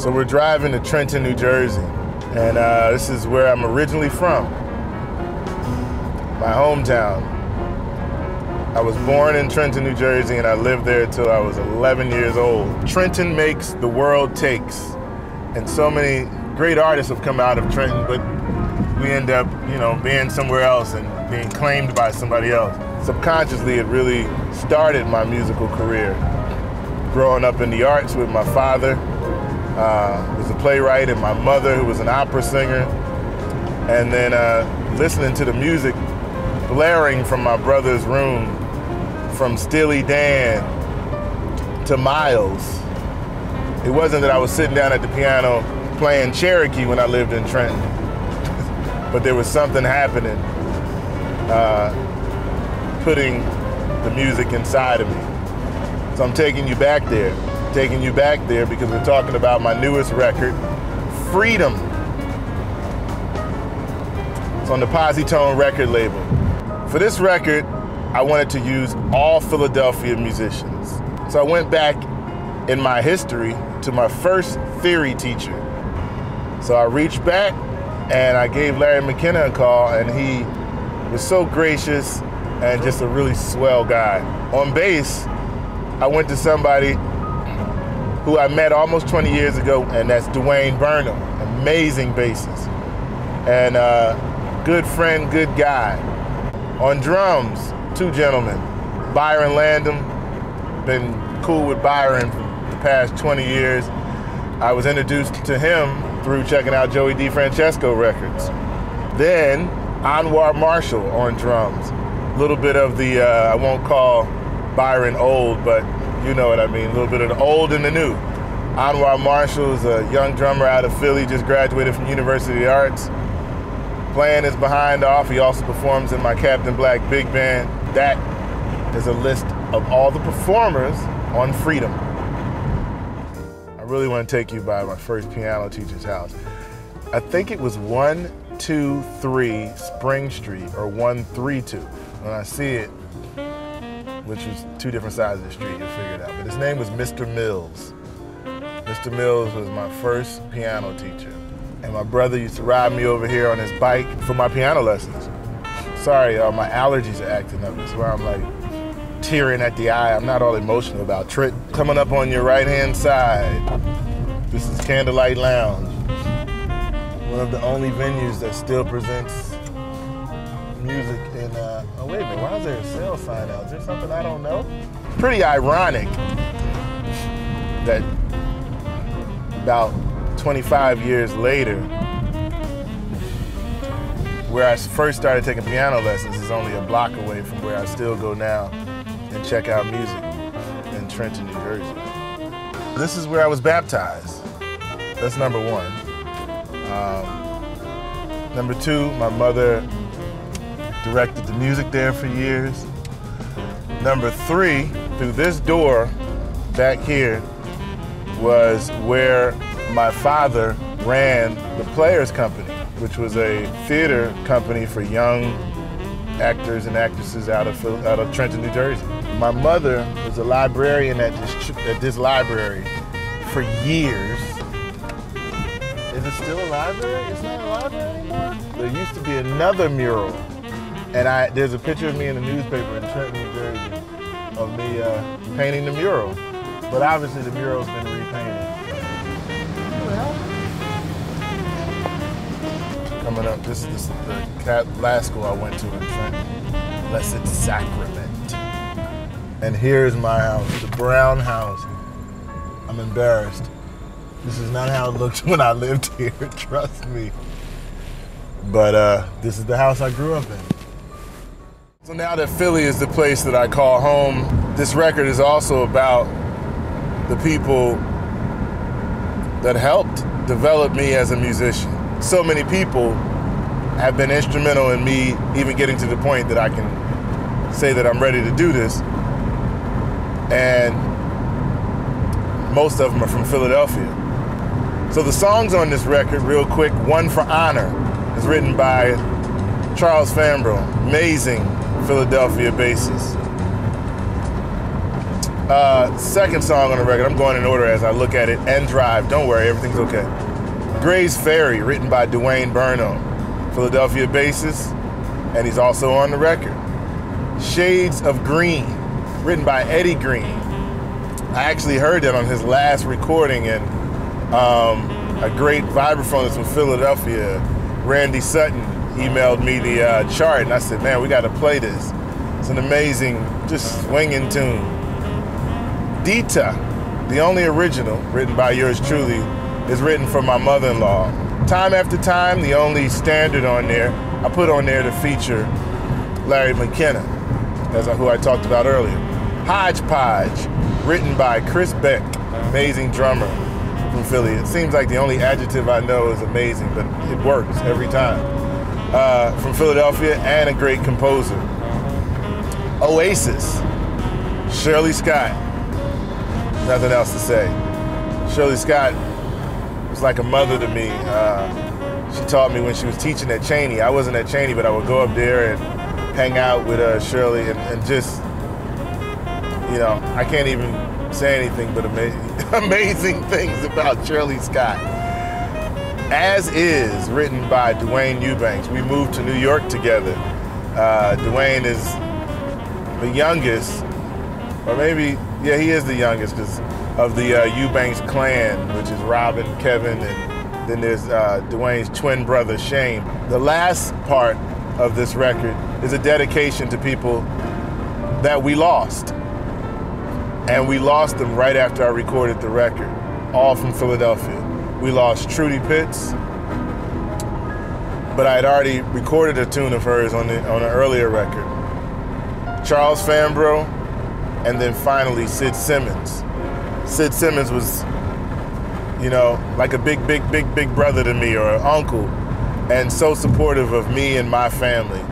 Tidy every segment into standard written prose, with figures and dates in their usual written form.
So we're driving to Trenton, New Jersey, and this is where I'm originally from, my hometown. I was born in Trenton, New Jersey, and I lived there until I was 11 years old. Trenton makes, the world takes, and so many great artists have come out of Trenton, but we end up, being somewhere else and being claimed by somebody else. Subconsciously, it really started my musical career. Growing up in the arts with my father, who was a playwright, and my mother, who was an opera singer, and then listening to the music blaring from my brother's room, from Steely Dan to Miles. It wasn't that I was sitting down at the piano playing Cherokee when I lived in Trenton, but there was something happening, putting the music inside of me. So I'm taking you back there because we're talking about my newest record, Freedom. It's on the Positone record label. For this record, I wanted to use all Philadelphia musicians. So I went back in my history to my first theory teacher. So I reached back and I gave Larry McKenna a call, and he was so gracious and just a really swell guy. On bass, I went to somebody who I met almost 20 years ago, and that's Dwayne Burnham, amazing bassist. And good friend, good guy. On drums, two gentlemen, Byron Landham, been cool with Byron for the past 20 years. I was introduced to him through checking out Joey DeFrancesco records. Then Anwar Marshall on drums. A little bit of the, I won't call Byron old, but you know what I mean, a little bit of the old and the new. Anwar Marshall is a young drummer out of Philly, just graduated from University of the Arts. Playing his behind off. He also performs in my Captain Black big band. That is a list of all the performers on Freedom. I really want to take you by my first piano teacher's house. I think it was 123 Spring Street or 132. When I see it, which was two different sides of the street, you'll figure it out. But his name was Mr. Mills. Mr. Mills was my first piano teacher. And my brother used to ride me over here on his bike for my piano lessons. Sorry, y'all, my allergies are acting up. That's why I'm like tearing at the eye. I'm not all emotional about Trenton. Coming up on your right-hand side, this is Candlelight Lounge. One of the only venues that still presents music in, oh wait a minute, why is there a sale sign out? Is there something I don't know? Pretty ironic that about 25 years later, where I first started taking piano lessons is only a block away from where I still go now and check out music in Trenton, New Jersey. This is where I was baptized. That's number one. Number two, my mother directed the music there for years. Number three, through this door back here was where my father ran the Players Company, which was a theater company for young actors and actresses out of Trenton, New Jersey. My mother was a librarian at this library for years. Is it still a library? It's not a library anymore? There used to be another mural, and there's a picture of me in the newspaper in Trenton, New Jersey, of me painting the mural. But obviously the mural's been repainted. Coming up, this is the last school I went to in Trenton, Blessed Sacrament. And here's my house, the brown house. I'm embarrassed. This is not how it looked when I lived here, trust me. But this is the house I grew up in. So now that Philly is the place that I call home, this record is also about the people that helped develop me as a musician. So many people have been instrumental in me even getting to the point that I can say that I'm ready to do this. And most of them are from Philadelphia. So the songs on this record, real quick, One for Honor is written by Charles Fambro, amazing Philadelphia bassist. Second song on the record, I'm going in order as I look at it, and Drive. Don't worry, everything's okay. Gray's Ferry, written by Dwayne Burnham, Philadelphia bassist, and he's also on the record. Shades of Green, written by Eddie Green. I actually heard that on his last recording, and a great vibraphonist from Philadelphia, Randy Sutton, emailed me the chart, and I said, man, we got to play this. It's an amazing, just swinging tune. Dita, the only original, written by yours truly, is written for my mother-in-law. Time After Time, the only standard on there, I put on there to feature Larry McKenna, who I talked about earlier. Hodgepodge, written by Chris Beck, amazing drummer from Philly. It seems like the only adjective I know is amazing, but it works every time. From Philadelphia, and a great composer. Oasis, Shirley Scott. Nothing else to say. Shirley Scott was like a mother to me. She taught me when she was teaching at Cheney. I wasn't at Cheney, but I would go up there and hang out with Shirley and just, you know, I can't even say anything but amazing things about Shirley Scott. As Is, written by Dwayne Eubanks. We moved to New York together. Dwayne is the youngest, or maybe, yeah, he is the youngest of the Eubanks clan, which is Robin, Kevin, and then there's Dwayne's twin brother, Shane. The last part of this record is a dedication to people that we lost. And we lost them right after I recorded the record, all from Philadelphia. We lost Trudy Pitts, but I had already recorded a tune of hers on an earlier record. Charles Fambro, and then finally Sid Simmons. Sid Simmons was, you know, like a big brother to me, or an uncle, and so supportive of me and my family.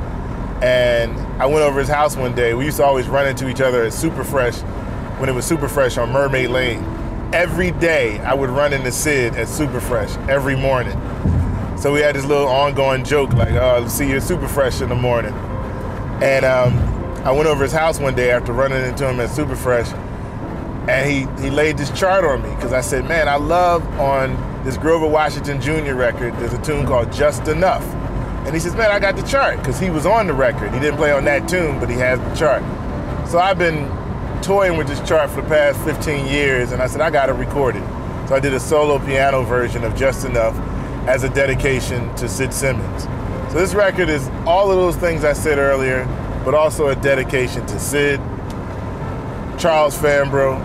And I went over his house one day. We used to always run into each other at Super Fresh, when it was Super Fresh on Mermaid Lane. Every day I would run into Sid at Super Fresh every morning. So we had this little ongoing joke like, oh, let's see you at Super Fresh in the morning. And I went over his house one day after running into him at Super Fresh, and he laid this chart on me, because I said, man, I love on this Grover Washington Jr. record, there's a tune called Just Enough. And he says, man, I got the chart, because he was on the record. He didn't play on that tune, but he has the chart. So I've been toying with this chart for the past 15 years, and I said, I gotta record it. So I did a solo piano version of Just Enough as a dedication to Sid Simmons. So this record is all of those things I said earlier, but also a dedication to Sid, Charles Fambro,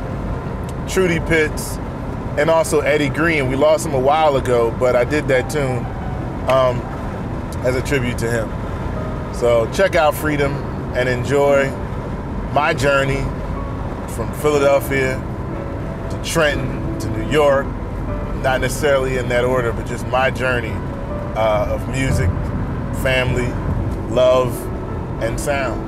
Trudy Pitts, and also Eddie Green. We lost him a while ago, but I did that tune as a tribute to him. So check out Freedom and enjoy my journey from Philadelphia to Trenton to New York, not necessarily in that order, but just my journey of music, family, love, and sound.